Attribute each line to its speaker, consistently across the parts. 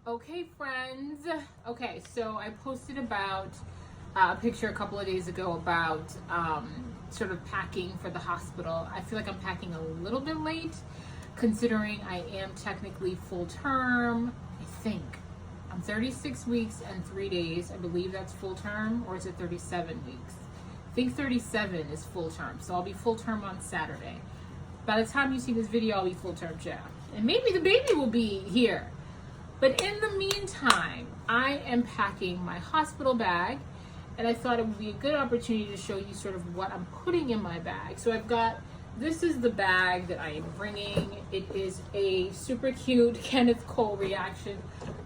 Speaker 1: Okay, friends. Okay, so I posted about a picture a couple of days ago about sort of packing for the hospital. I feel like I'm packing a little bit late considering I am technically full term. I think I'm 36 weeks and 3 days. I believe that's full term, or is it 37 weeks? I think 37 is full term. So I'll be full term on Saturday. By the time you see this video, I'll be full term, yeah. And maybe the baby will be here. But in the meantime, I am packing my hospital bag, and I thought it would be a good opportunity to show you sort of what I'm putting in my bag. So this is the bag that I am bringing. It is a super cute Kenneth Cole reaction.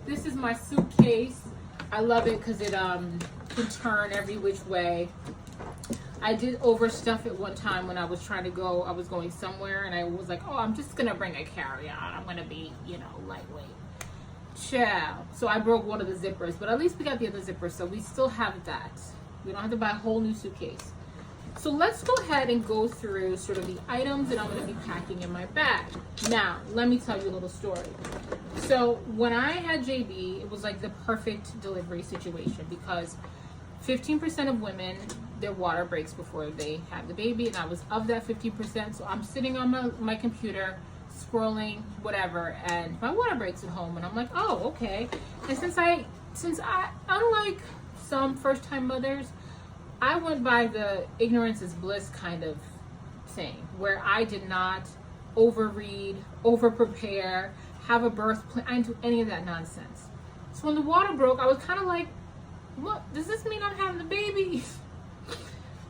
Speaker 1: This is my suitcase. I love it because it can turn every which way. I did overstuff it one time when I was going somewhere, and I was like, oh, I'm just gonna bring a carry-on. I'm gonna be, lightweight. Ciao. So I broke one of the zippers, but at least we got the other zipper, so we still have that. We don't have to buy a whole new suitcase. So let's go ahead and go through sort of the items that I'm going to be packing in my bag. Now, let me tell you a little story. So when I had JB, it was like the perfect delivery situation because 15% of women, their water breaks before they have the baby, and I was of that 15%. So I'm sitting on my computer, scrolling, whatever, and my water breaks at home, and I'm like, oh, okay. And since I, unlike some first-time mothers, I went by the ignorance is bliss kind of thing, where I did not overread, over-prepare, have a birth plan. I didn't do any of that nonsense. So when the water broke, I was kind of like, what, does this mean I'm having the baby?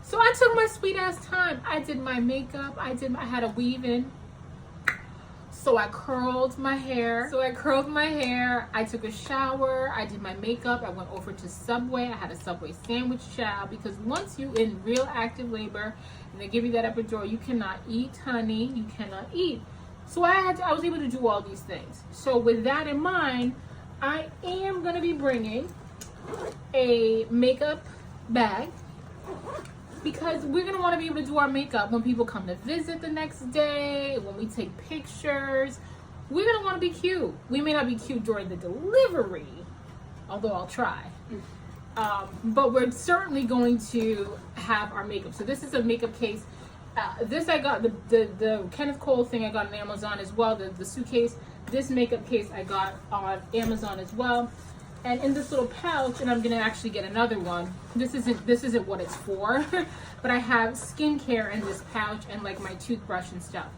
Speaker 1: So I took my sweet-ass time. I did my makeup. I had a weave in. So I curled my hair. I took a shower. I did my makeup. I went over to Subway. I had a Subway sandwich chow because once you in real active labor and they give you that epidural, you cannot eat, honey. You cannot eat. So I was able to do all these things. So with that in mind, I am going to be bringing a makeup bag, because we're going to want to be able to do our makeup when people come to visit the next day, when we take pictures. We're going to want to be cute. We may not be cute during the delivery, although I'll try. But we're certainly going to have our makeup. So this is a makeup case. This I got, the Kenneth Cole thing I got on Amazon as well, the suitcase. This makeup case I got on Amazon as well. And in this little pouch, and I'm gonna actually get another one. This isn't what it's for, but I have skincare in this pouch and like my toothbrush and stuff.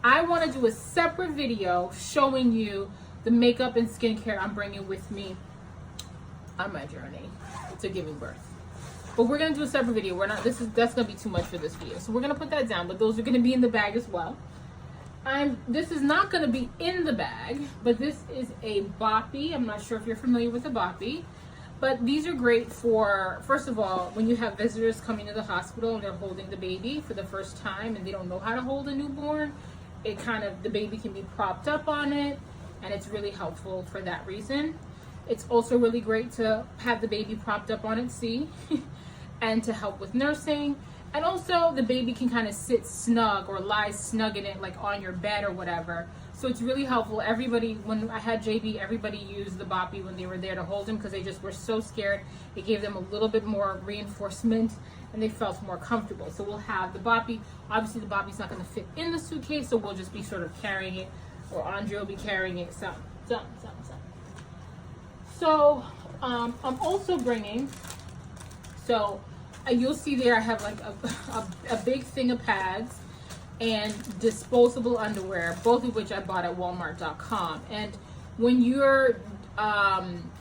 Speaker 1: I want to do a separate video showing you the makeup and skincare I'm bringing with me on my journey to giving birth. But we're gonna do a separate video. That's gonna be too much for this video, so we're gonna put that down. But those are gonna be in the bag as well. This is not going to be in the bag, but this is a boppy. I'm not sure if you're familiar with a boppy, but these are great for, first of all, when you have visitors coming to the hospital and they're holding the baby for the first time and they don't know how to hold a newborn. The baby can be propped up on it, and it's really helpful for that reason. It's also really great to have the baby propped up on its seat and to help with nursing. And also the baby can kind of sit snug or lie snug in it, like on your bed or whatever. So it's really helpful. Everybody, when I had JB, everybody used the boppy when they were there to hold him because they just were so scared. It gave them a little bit more reinforcement and they felt more comfortable. So we'll have the boppy. Obviously the boppy's not going to fit in the suitcase, so we'll just be sort of carrying it, or Andre will be carrying it. So I'm also bringing, you'll see there I have like a big thing of pads and disposable underwear, both of which I bought at Walmart.com. And when you're,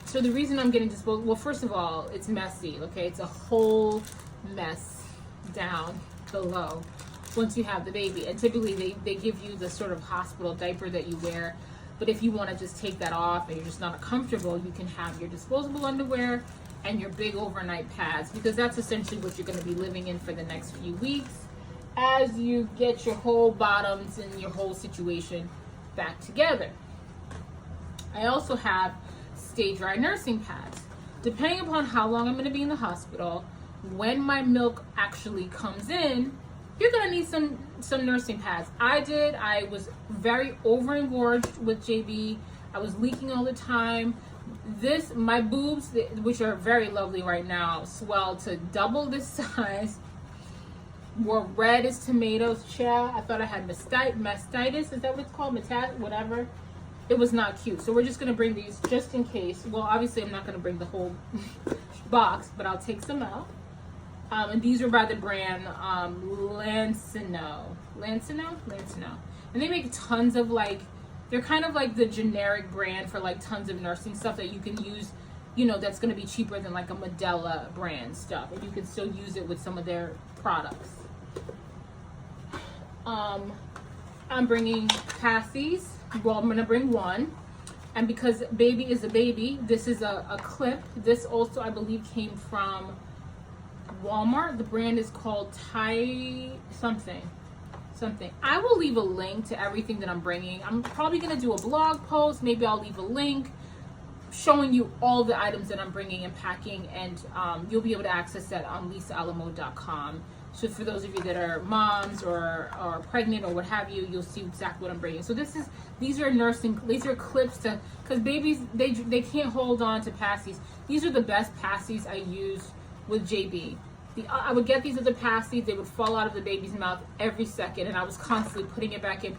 Speaker 1: so the reason I'm getting disposable, well, first of all, it's messy, okay? It's a whole mess down below once you have the baby. And typically they give you the sort of hospital diaper that you wear. But if you want to just take that off and you're just not comfortable, you can have your disposable underwear and your big overnight pads, because that's essentially what you're going to be living in for the next few weeks as you get your whole bottoms and your whole situation back together. I also have stay dry nursing pads. Depending upon how long I'm going to be in the hospital, when my milk actually comes in, you're going to need some nursing pads. I was very overengorged with JB. I was leaking all the time. My boobs, which are very lovely right now, swelled to double this size. Were red as tomatoes, child. I thought I had mastitis. Is that what it's called? Whatever. It was not cute. So we're just going to bring these just in case. Well, obviously I'm not going to bring the whole box, but I'll take some out. And these are by the brand Lancino. And they make tons of they're kind of like the generic brand for tons of nursing stuff that you can use, that's going to be cheaper than a Medela brand stuff. And you can still use it with some of their products. I'm bringing passies. Well, I'm going to bring one. And because baby is a baby, this is a clip. This also, I believe, came from Walmart. The brand is called Thai something. I will leave a link to everything that I'm bringing. I'm probably going to do a blog post. Maybe I'll leave a link showing you all the items that I'm bringing and packing. And you'll be able to access that on lisaalamo.com. So for those of you that are moms or pregnant or what have you, you'll see exactly what I'm bringing. So these are clips because babies, they can't hold on to passies. These are the best passies I use with JB. I would get these as a passy. They would fall out of the baby's mouth every second, and I was constantly putting it back in.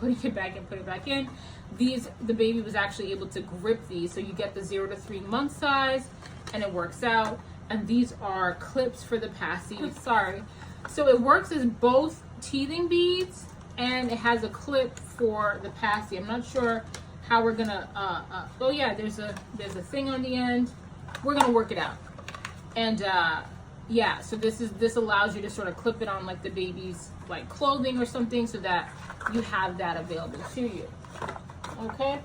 Speaker 1: The baby was actually able to grip these, so you get the 0 to 3 month size, and it works out. And these are clips for the passy. Sorry. So it works as both teething beads, and it has a clip for the passy. I'm not sure how we're gonna. Oh yeah, there's a thing on the end. We're gonna work it out, and. Yeah, so this allows you to sort of clip it on the baby's clothing or something so that you have that available to you. Okay?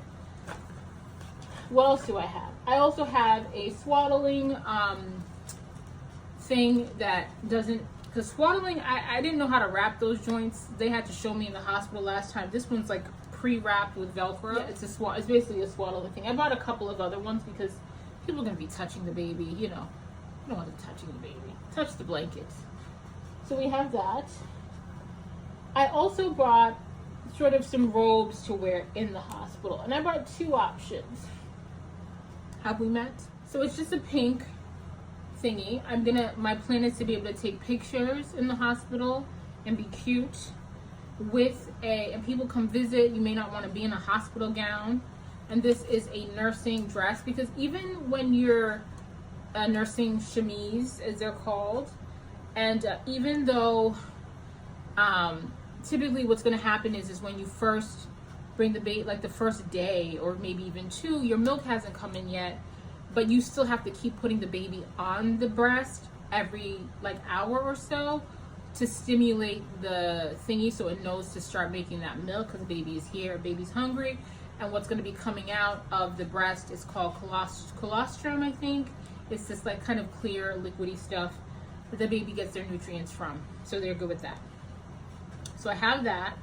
Speaker 1: What else do I have? I also have a swaddling thing that doesn't, because swaddling, I didn't know how to wrap those joints. They had to show me in the hospital last time. This one's pre-wrapped with Velcro. Yeah, it's basically a swaddling thing. I bought a couple of other ones because people are going to be touching the baby, You don't want them touching the baby. Touch the blankets. So we have that. I also bought sort of some robes to wear in the hospital. And I bought 2 options. Have we met? So it's just a pink thingy. My plan is to be able to take pictures in the hospital and be cute and people come visit. You may not want to be in a hospital gown. And this is a nursing dress because even when you're a nursing chemise, as they're called, and even though typically what's going to happen is when you first bring the baby, the first day or maybe even 2, your milk hasn't come in yet, but you still have to keep putting the baby on the breast every hour or so to stimulate the thingy so it knows to start making that milk because the baby is here, baby's hungry, and what's going to be coming out of the breast is called colostrum, I think. It's this kind of clear liquidy stuff that the baby gets their nutrients from. So they're good with that. So I have that.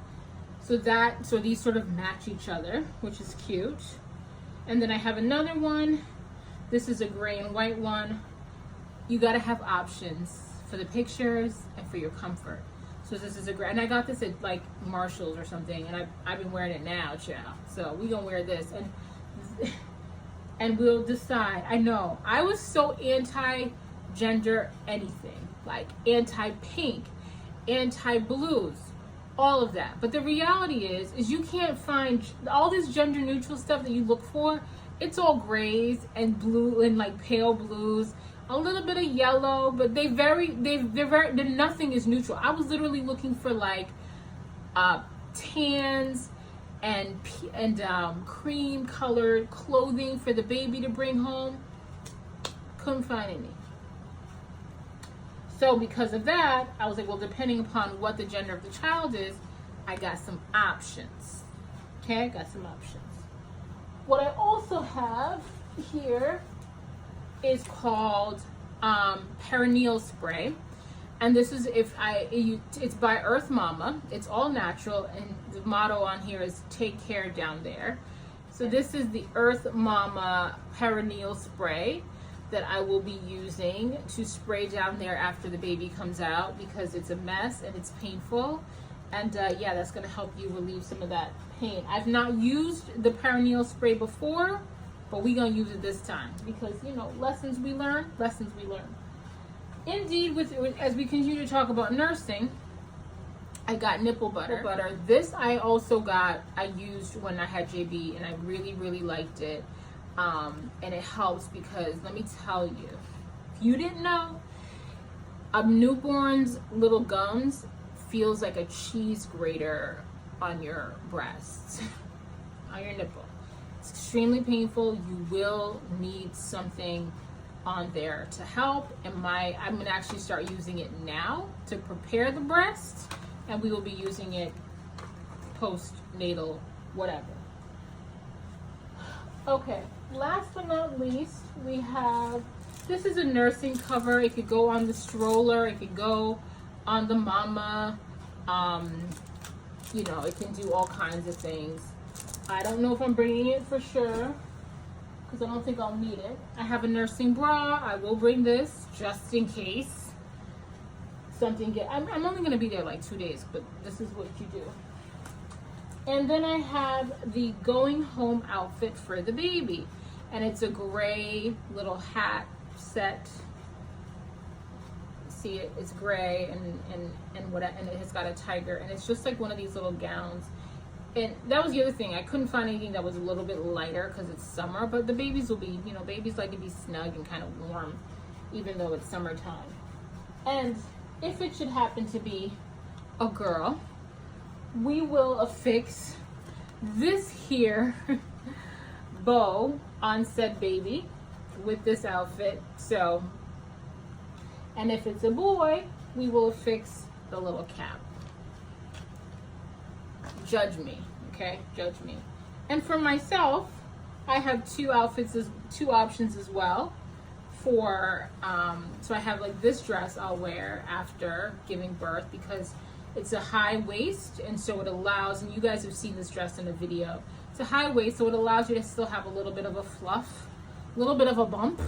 Speaker 1: So these sort of match each other, which is cute. And then I have another one. This is a gray and white one. You got to have options for the pictures and for your comfort. So this is a gray, and I got this at Marshall's or something, and I've been wearing it now, child. So we gonna wear this and we'll decide. I know I was so anti-gender anything, anti-pink, anti-blues, all of that. But the reality is you can't find all this gender neutral stuff that you look for. It's all grays and blue and pale blues, a little bit of yellow, but nothing is neutral. I was literally looking for tans and cream colored clothing for the baby to bring home. Couldn't find any. So because of that, I was well, depending upon what the gender of the child is, I got some options. Okay, I got some options. What I also have here is called perineal spray. And this is it's by Earth Mama. It's all natural, and the motto on here is "Take care down there." So this is the Earth Mama perineal spray that I will be using to spray down there after the baby comes out because it's a mess and it's painful. And yeah, that's going to help you relieve some of that pain. I've not used the perineal spray before, but we're going to use it this time because, you know, lessons we learn. Indeed, as we continue to talk about nursing, I got nipple butter. This I used when I had JB, and I really, really liked it. And it helps because, let me tell you, if you didn't know, a newborn's little gums feels like a cheese grater on your breast, on your nipple. It's extremely painful. You will need something on there to help. And I'm gonna actually start using it now to prepare the breast, and we will be using it postnatal, whatever. Okay, last but not least, we have, this is a nursing cover. It could go on the stroller, it could go on the mama. You know, it can do all kinds of things. I don't know if I'm bringing it for sure, because I don't think I'll need it. I have a nursing bra. I will bring this just in case something I'm only going to be there like 2 days, but this is what you do. And then I have the going home outfit for the baby, and it's a gray little hat set. See it? It's gray and it has got a tiger, and it's just like one of these little gowns. And that was the other thing. I couldn't find anything that was a little bit lighter because it's summer, but the babies will be, you know, babies like to be snug and kind of warm, even though it's summertime. And if it should happen to be a girl, we will affix this here bow on said baby with this outfit. So, and if it's a boy, we will affix the little cap. Judge me, okay? Judge me. And for myself, I have two options as well. For so I have like this dress I'll wear after giving birth because it's a high waist, and so it allows, and you guys have seen this dress in a video, it's a high waist, so it allows you to still have a little bit of a fluff, a little bit of a bump.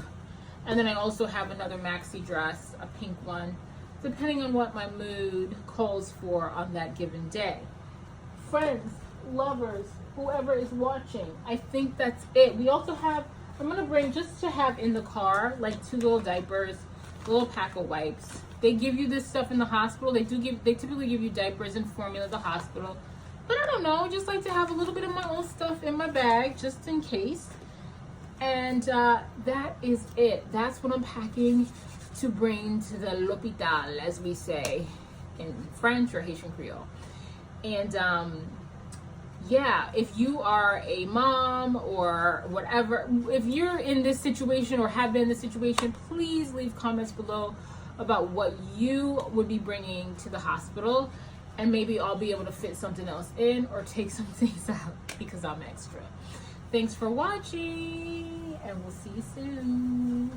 Speaker 1: And then I also have another maxi dress, a pink one, depending on what my mood calls for on that given day. Friends, lovers, whoever is watching, I think that's it. We also have, I'm gonna bring, just to have in the car, like 2 little diapers, a little pack of wipes. They give you this stuff in the hospital. They typically give you diapers and formula at the hospital. But I don't know, just like to have a little bit of my own stuff in my bag, just in case. And that is it. That's what I'm packing to bring to the l'hôpital, as we say in French or Haitian Creole. And yeah, if you are a mom or whatever, if you're in this situation or have been in this situation, please leave comments below about what you would be bringing to the hospital, and maybe I'll be able to fit something else in or take some things out because I'm extra. Thanks for watching, and we'll see you soon.